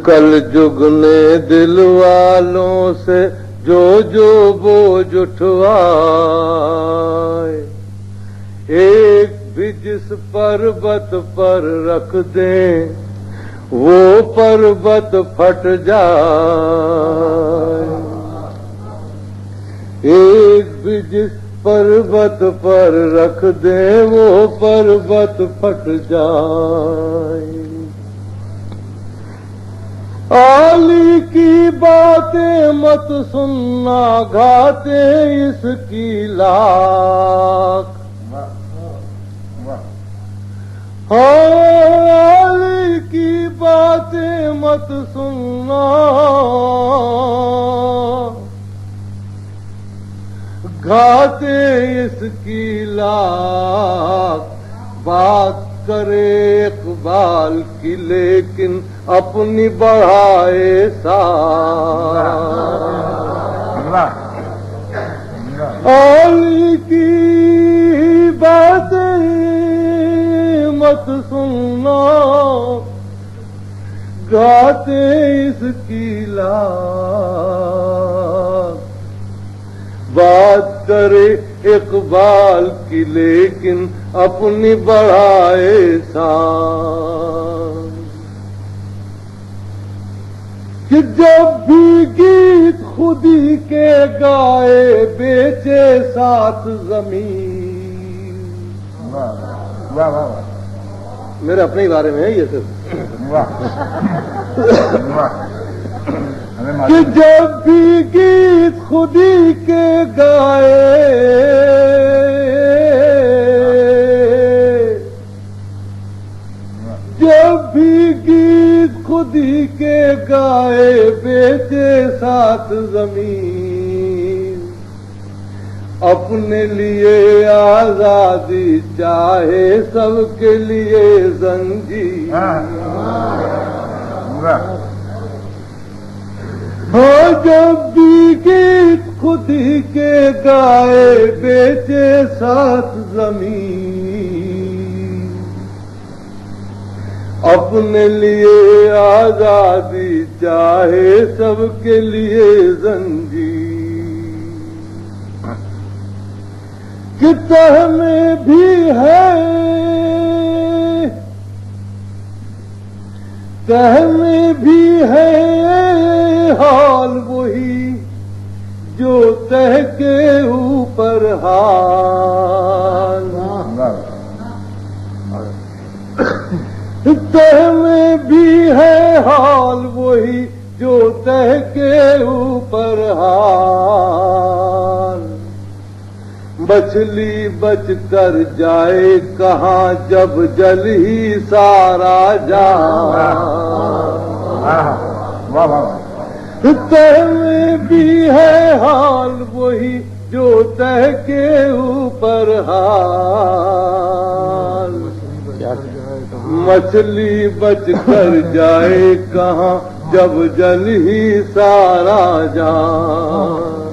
कल जुग ने दिल वालों से जो जो बोझ उठवाए, एक भी जिस पर्वत पर रख दें वो पर्वत फट जाए। एक भी जिस पर्वत पर रख दे वो पर्वत फट जाए। आली की बातें मत सुनना, घाते इसकी लाख। आली की बातें मत सुनना, घाते इसकी लाख। बात करे इकबाल की लेकिन अपनी बढ़ाए साथ। आली की बातें मत सुनना, घाते इसकी लाख। बात करे इकबाल की लेकिन अपनी बढ़ाए साथ। कि जब भी गीत खुदी के गाए बेचे साथ जमीन। वाह वाह वाह, मेरे अपने ही बारे में है ये सिर्फ। कि जब भी गीत खुदी के गाए, जब भी गीत खुदी के गाए बेचे साथ जमीन। अपने लिए आजादी चाहे सबके लिए जंजीर। हो जब भी गीत खुदी के गाए बेचे साथ जमीन। अपने लिए आजादी चाहे सबके लिए जंजीर। कि तह में भी है, तह में भी है हाल वही जो तह के ऊपर हाल। तह में भी है हाल वही जो तह के ऊपर हाल। मछली बच कर जाए कहाँ जब जल ही सारा जाए। तह में भी है हाल वही जो तह के ऊपर हाल। मछली बच कर जाए कहाँ जब जल ही सारा जाए।